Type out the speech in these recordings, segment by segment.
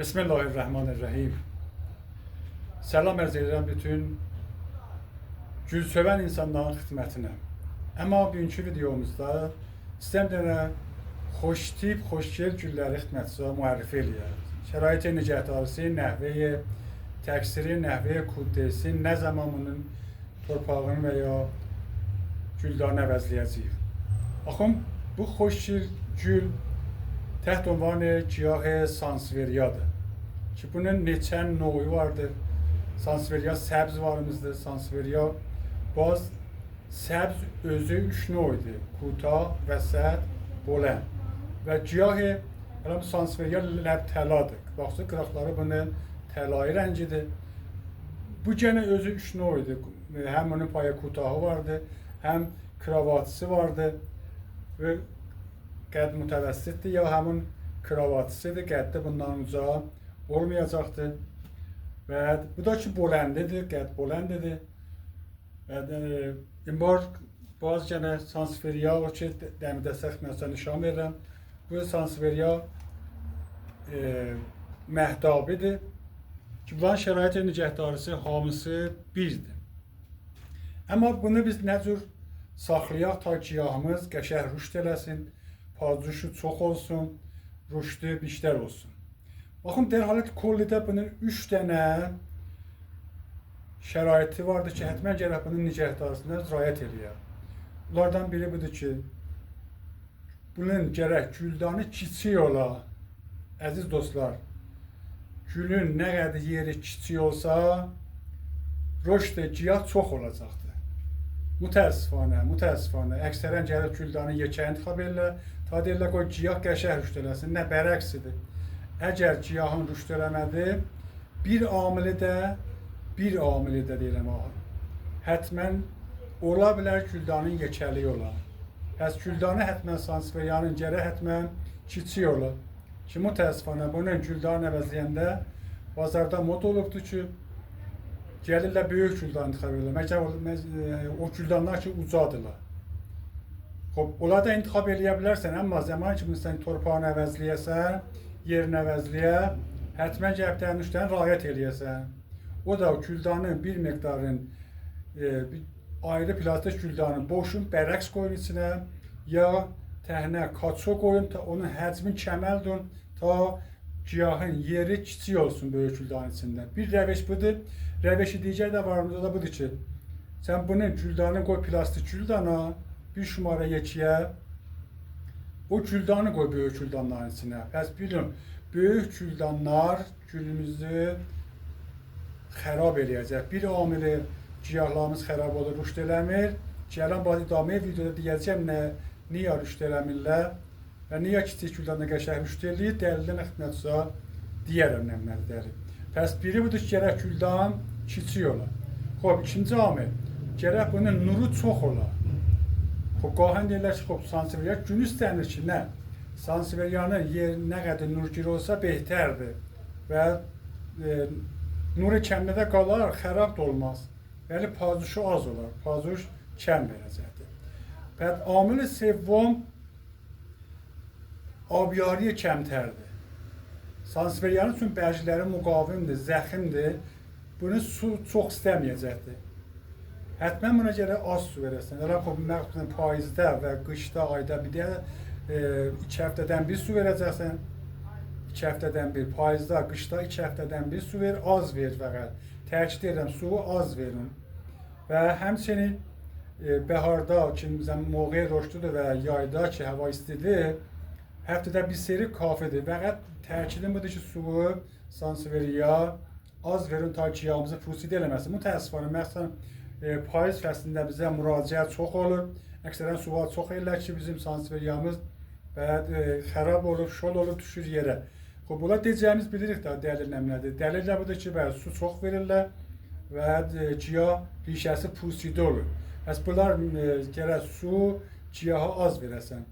Bismillahirrahmanirrahim. Selam arz edirəm bütün gülsevən insanların xidmətinə. Amma bugünkü videomuzda sizə dənə xoş tip, xoşgel gülləri xidmətinizə müərrifə eləyək. Şərait nicətdarisi, nəhvəyə təksiri, nəhvəyə kuddesi, nə zaman bunun torpağını və ya güldarını əvəzləyəcəyik. Baxın, bu xoşgel gül təhت عنوان گیاه سانسوریاdır. Ki bunun neçə növü vardır. Sanseveriya səbz varımızdır. Sanseveriya baz səbz özü 3 növdür. Kutah, vəsət, bolənd. Və giyahı bu sanseveriya ləb təladır. Baxsın qıraqları bunun təlayı rəngidir. Bu gene özü 3 növdür. Həm onun paya kutahı vardır, həm kravatısı vardır və qədd mütəvəssitdir ya həmin kravatısıdır, qəddi bundan uca olmayacaqdır. Və bu da ki boləndidir, qədd boləndidir. Və bazı gənə sanseveriya o ki dəmidə səxməsə nişan verirəm. Bu sanseveriya məhdabidir. Ki bunların şərait nicətdarisi hamısı birdir. Amma bunu biz nə cür saxlayaq ta giyahımız qəşəng rüşd eləsin, pazuşu çox olsun, rüşdü bişlər olsun. Baxın, dərhalət kollidə bunun 3 dənə şəraiti vardır ki, hətmən gərək bunun nicətdarısına riayət eləyək. Bunlardan biri budur ki, bunun gərək güldanı kiçik ola, əziz dostlar. Gülün nə qədər yeri kiçik olsa, rüşdü giyah çox olacaqdır. Mütəəssifانə, əksərən gəlib güldanı yekə intiqab edirlər, ta deyirlər qoy giyah qəşəng rüşd eləsin, nə bərəksidir. Əgər giyahın rüşd eləmədi, bir amili də deyirəm, hətmən ola bilər güldanın yekəliyi ola. Bəs güldanı hətmən sanseveriyanın gərək hətmən kiçik ola. Ki mütəəssifانə bunun güldanı əvəzləyəndə bazarda mod olubdur ki, gəlirlər böyük güldan intiqab edirlər. O güldanlar ki ucadırlar. Onları da intiqab eləyə bilərsən, amma zaman ki sən torpağını əvəzləyəsən, yerini əvəzləyə, hətmən cəhətlərin üstdən riayət eləyəsən. O da güldanın bir miqdarın ayrı plastik güldanın boşun bərəks qoyun içinə, ya təhnə kaço qoyun, onun həcmin kəməldun, ta giyahın yeri kiçik olsun böyük güldanın içində. Bir rəveş budur. Rəveşi digər də varımızda da budur ki, sən bunun güldanı qoy plastik güldana, bir şumara yekiyə, o güldanı qoy böyük güldanların içinə. Pəs bilin, böyük güldanlar gülümüzü xərab eləyəcək. Bir amili giyahlarımız xərab olur, rüşd eləmir. Gələn bazı idamə videoda deyəcəm, niyə rüşd eləmirlər və niyə kiçik güldanla qəşəng rüşd eləyir, dəlildən xidmətçisə deyərəm nəmlərdədir. Pəs biri budur ki, gərək güldan kiçik ola. Xob, ikinci amil, gərək bunun nuru çox ola. Xob, qahən deyirlər ki, xob, sanseveriya gün istənir ki, nə? Sanseveriyanın yeri nə qədər nur giri olsa behtərdir və nuru kəmdə qalar, xərab da olmaz. Bəli, pazuşu az olar, pazuş kəm verəcəkdir. Pəs amil sevvom abiyariyə kəmtərdir. Sanseveriyanın üçün bəziləri müqavimdir, zəximdir. Bunu su çox istəməyəcəkdir. Hətmən buna gərək az su verəsən. Məxsusən payızda və qışda ayda bir də 2 həftədən bir su verəcəksən. 2 həftədən bir, payızda, qışda 2 həftədən bir su ver, az ver fəqət. Təkid edirəm, suyu az verin. Və həmçinin bəharda ki, mövqe rüşdüdür və yayda ki, hava istidir, həftədə bir seri kafidir. Fəqət təkidim budur ki, suyu sanseveriya az verin ta ki, yağımızı fusidə eləməsin. Mütəəssifانə, məxsusən payız fəslində bizə müraciət çox olur. Əksərən sual çox ellər ki, bizim sanseveriyamız xərab olur, şol olur, düşür yerə. Bunlar deyəcəyimiz bilirik də dəlil nəmlədir. Dəlil də budur ki, su çox verirlər və giyah rişəsi fusidə olur. Bəs bunlar gərək su, giyaha az verəsən.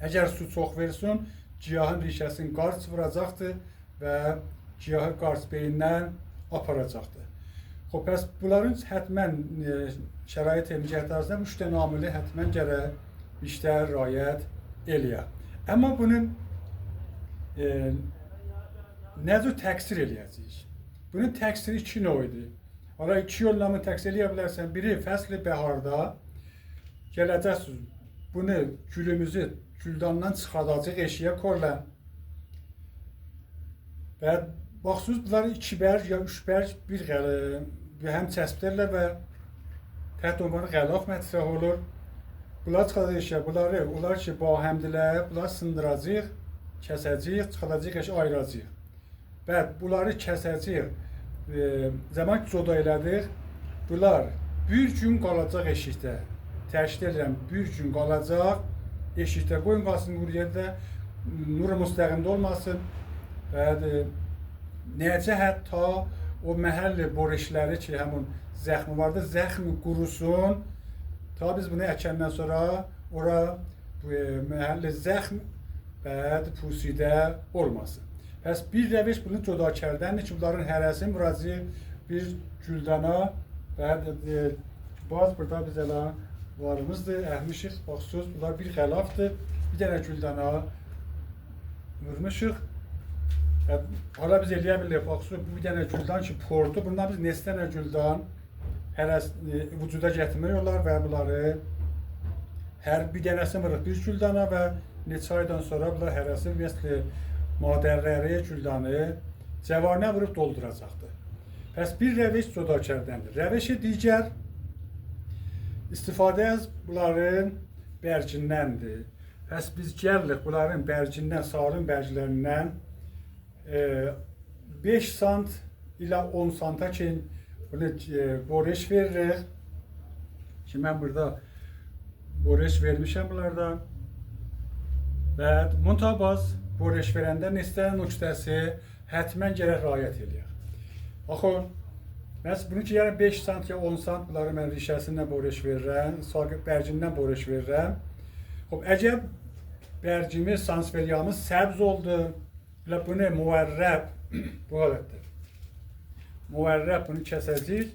Əgər su çox versin, giyahın rişəsini qarç vuracaqdır və giyahı qarç beyindən aparacaqdır. Xob, bəs bunların hətmən şərait nicətdarısına 3 dənə amili hətmən gərək bişlər riayət eləyək. Amma bunun nə cür təksir eləyəcəyik? Bunun təksiri iki növdür. Hala iki yolla mı təksir eləyə bilərsən? Biri fəsli bəharda gələcəksiniz. Bunu gülümüzü güldandan çıxardacaq eşiyə korla. Və baxsınız bunları iki bərg ya üç bərg bir həm çəspdirlər və təhət onları qəlaf mətrəh olur. Bunlar çıxacaq eşiyə. Onlar ki, bahəmdilər, bunlar sındıracaq, kəsəcək, çıxacaq eşiyə ayıracaq. Və bunları kəsəcək. Zaman ki, coda elədik, bunlar bir gün qalacaq eşikdə. Təşkil edirəm, bir gün qalacaq eşikdə. Qoyun qalsın quru yerdə, nur müstəqimdə olmasın. Və necə hətta o məhəlli borişləri ki, həmin zəxmi vardı, zəxmi qurusun. Ta biz bunu əkəndən sonra ora məhəlli zəxm və pusidə olmasın. Pəs bir rəviş bunu coda kərdəndir ki, bunların hərəsini vuracaq bir güldana və baz burada biz elə varımızdır, əhmişik, baxsız, bunlar bir xəlafdır, bir dənə güldana vurmuşuq. Hala biz eləyə bilirik, baxsız, bir dənə güldan ki, pordu, bundan biz neçə dənə güldan vücuda gətirmək olar və bunları hər bir dənəsini vurur bir güldana və neçə aydan sonra bunlar hərəsi məsələ madərləri güldanı cəvanə vurub dolduracaqdır. Pəs bir rəviş codakərdəndir. Rəvişi digər istifadə az bunların bərgindəndir. Pəs biz gəlirik bunların bərgindən, sarın bərglərindən 5 sant ilə 10 santa ki bunu boreş veririk. Ki mən burada boreş vermişəm bunlardan. Və montabaz boreş verəndə neçə nöqtəsi həttəmən gərək riayət eləyək. Baxın, mən bunu ki, yəni 5 sant ya 10 sant bunları mən rişəsindən boreş verirəm, bərgindən boreş verirəm. Əgər bərgimiz, sansveliyamız səbz oldu, bunu müvərrəb, bu halətdir. Müvərrəb bunu kəsəcək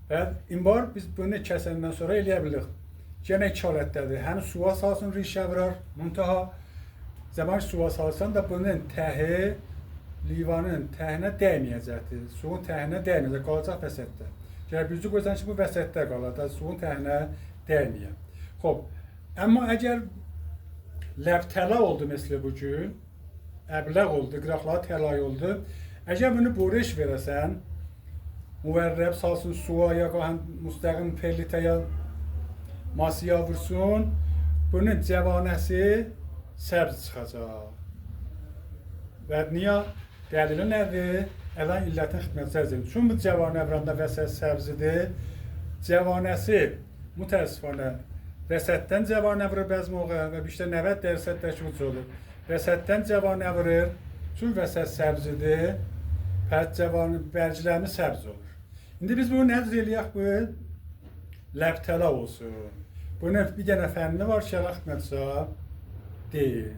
və imbar biz bunu kəsəndən sonra eləyə bilirik. Yenə iki halətdədir. Həm suya salsın rişə vurar, muntaha zaman suya salsan da bunun təhi livanın təhinə dəyməyəcəkdir. Suyun təhinə dəyməyəcək, qalacaq vəsətdə. Gələ bircə qoysan ki, bu vəsətdə qalır da, suyun təhinə dəyməyək. Xob, amma əgər ləbtələ oldu məsələ bu gün, əbləq oldu, qıraqları təlay oldu, əgər bunu boreş verəsən, müvərrəb salsın suya ya müstəqim perlitəyə masaya vursun, bunun cəvanəsi səbz çıxacaq. Və niyə? Dəlili nədir? Əlan illətin xidmət səbzidir. Çünki bu cəvanə vuranda vəsət səbzidir. Cəvanəsi mütəəssifənə vəsətdən cəvanə vurur bəzi moğa və bir 90% təşviq olur. Vəsətdən cəvanə vurur, çünki vəsət səbzidir, pət cəvanə bərgilərimiz səbz olur. İndi biz bunu nəzr eləyək bu? Ləbtələ olsun. Bunun bir dənə fənni var ki, əlan xidmətsə deyil.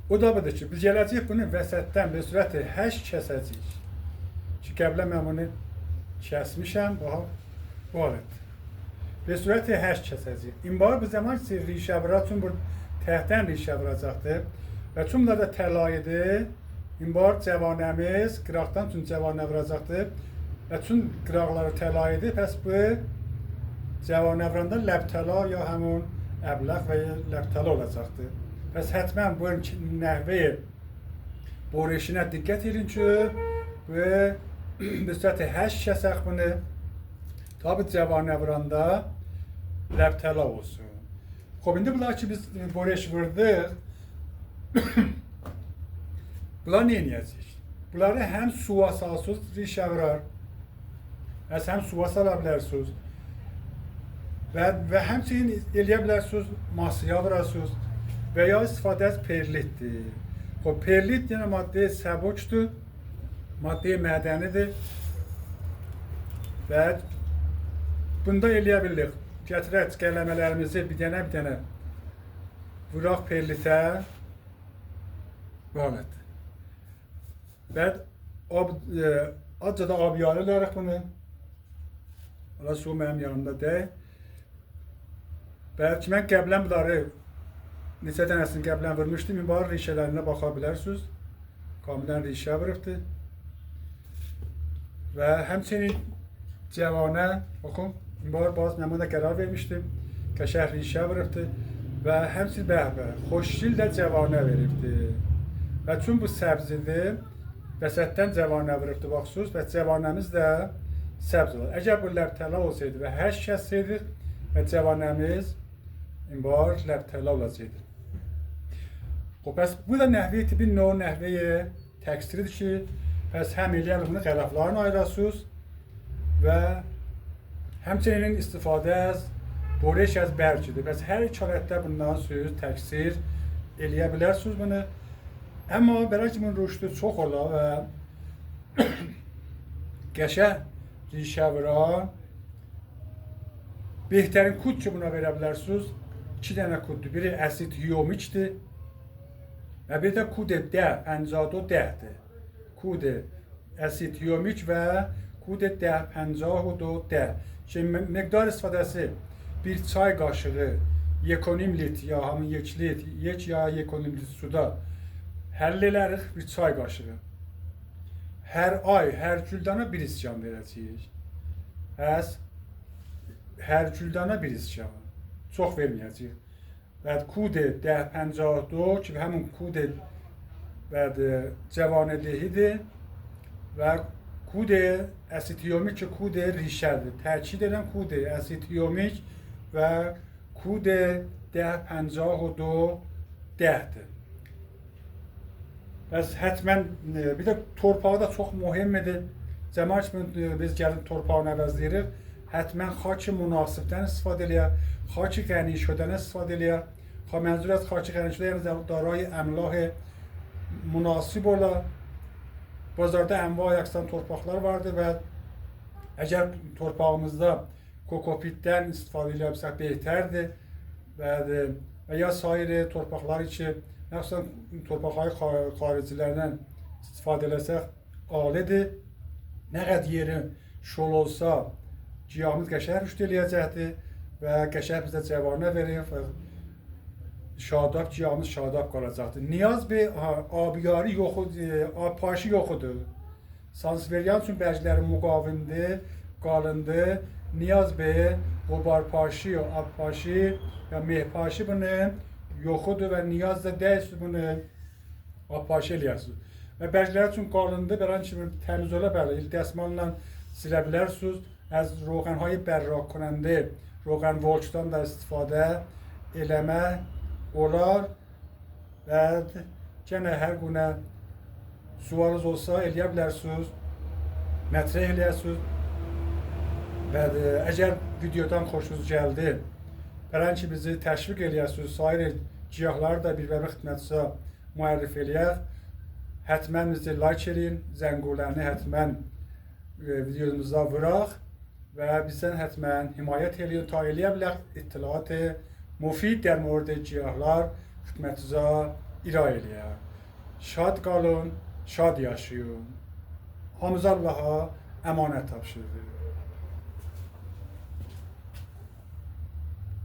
O da budur ki, biz gələcək bunu vəsətdən bir sürəti həş kəsəcəyik. Ki, qəblə mən bunu kəsmişəm, bu halətdir. Bir sürəti həş kəsəcəyik. İmbar bu zaman ki, rişə vura, çünki bu təhtdən rişə vuracaqdır. Və çünki da təlayidir, İmbar cəvanəmiz qıraqdan üçün cəvanə vuracaqdır. Və çünki qıraqları təlayidir, pəs bu cəvanə vuranda ləbtəla ya həmin əbləq və ya ləbtəla olacaqdır. Pəs hətmən bu nəhvə boreşinə diqqət edin ki, bu müstəti həş kəsək bunu, tabi cəvanə vuranda ləbtəla olsun. Xob, indi bunlar ki, biz boreş vurduq, bunlar nə edəcək? Bunları həm suya salsız, rişə vurar, həm suya sala bilərsiniz və həmçinin eləyə bilərsiniz, masaya vurasınız və ya istifadə perlitdir. Xob, perlit yenə maddə səbukdur, maddə mədənidir və bunda eləyə bilirik. Gətirək qələmələrimizi bir dənə vuraq perlitə, bu halətdir. Və azca da abiyarı olaraq bunu, ala su mənim yanımda deyil. Bəlkə mən qəblən bunları neçə dənəsini qəblən vurmuşdum. İnbar rişələrinə baxa bilərsiniz. Kamilən rişə vurubdur. Və həmçinin cavanə, baxın, inbar bazı nəmuna qərar vermişdim. Qəşəng rişə vurubdur. Və həmçinin bəhbə, xoşgil də cavanə veribdir. Və çün bu səbzidir, vəsətdən cavanə vurubdur, baxsınız. Və cavanəmiz də səbz olur. Əgər bu ləbtəla olsaydı və hər kəssəydik və cavanəmiz inbar ləbtəla olacaqdı. Bəs bu da nəhvi tipi növ nəhviyə təksiridir ki, bəs həm eləyər bunu qərəflarını ayırasınız və həmçinin istifadə az boreş az bərkidir. Bəs hər iki halətdə bundan söz təksir eləyə bilərsiniz bunu. Amma belə ki, bunun rüştü çox ola və qəşəng rişə vuran behtərin kud ki, buna verə bilərsiniz. 2 dənə kuddur. Biri əsid hiyomikdir. Və bir də kud 10-52-10-dir. Kud əsid hiyomik və kud 10-52-10. Şimdi miqdar istifadəsi bir çay qaşığı 1,5 litr ya hamı 1 litr, 1 ya 1,5 litr suda həll elərik bir çay qaşığı. Hər ay, hər güldana bir iskan verəcəyik. Hər güldana bir iskan. Çox verməyəcəyik. Və kud 10-52 ki, həmin kud cavanəliyidir və kud əsid hiyomik ki, kud rişədir. Təkid edən kud əsid hiyomik və kud 10-52-10-dir. Bəs həttəmən bir də torpağı da çox mühümdir. Cəmaət biz gəlib torpağını əvəzləyirik. Həttəmən xaki münasibdən istifadə eləyək, xaki qənişədən istifadə eləyək. Mənzur az xaki qənişədə yəni daray əmlah münasib ola. Bazarda ənva yəqsan torpaqlar vardır və əgər torpağımızda kokopitdən istifadə eləmişsək behtərdir və ya sair torpaqlar ki, məxsusən torpaqları xaricilərdən istifadə eləsək alidir. Nə qədər yeri şol olsa, ciyahımız qəşəng rüşd eləyəcəkdir və qəşəng bizə cavanə verir və şadab, ciyahımız şadab qalacaqdır. Niyaz bir abiyarı paşı yoxudur. Sansveryan üçün bəziləri müqavimdir, qalındır. Niyaz bir qobarpaşı, abpaşı ya mehpaşı bunu yoxudur və niyaz da deyilsiniz bunu abpaşı eləyəsiniz. Və bəziləri üçün qalındır, belən kimi təmiz ola bəli, dəsmalla silə bilərsiniz. Az roğanهای براق کننده روغن والچتان da istifadə eləmək olar və yenə hər günə sualınız olsa eləyə bilərsiniz, mətrəh eləyəsiniz və əgər videodan xoşunuz gəldi, bələn ki bizi təşviq eləyəsiniz, sair cihazları da bir bərabər xidmətçisə müərrif eləyək, həttəmən bizi like eləyin, zənguləni həttəmən videomuzda vuraq və bizdən həttəmən himayət eləyin ta eləyə bilək ittiliat mufid در مورد cihazlar xidmətinizə icra eləyək. Şad qalın, şad yaşayın. Hamımızı Allaha əmanət tapşırırıq.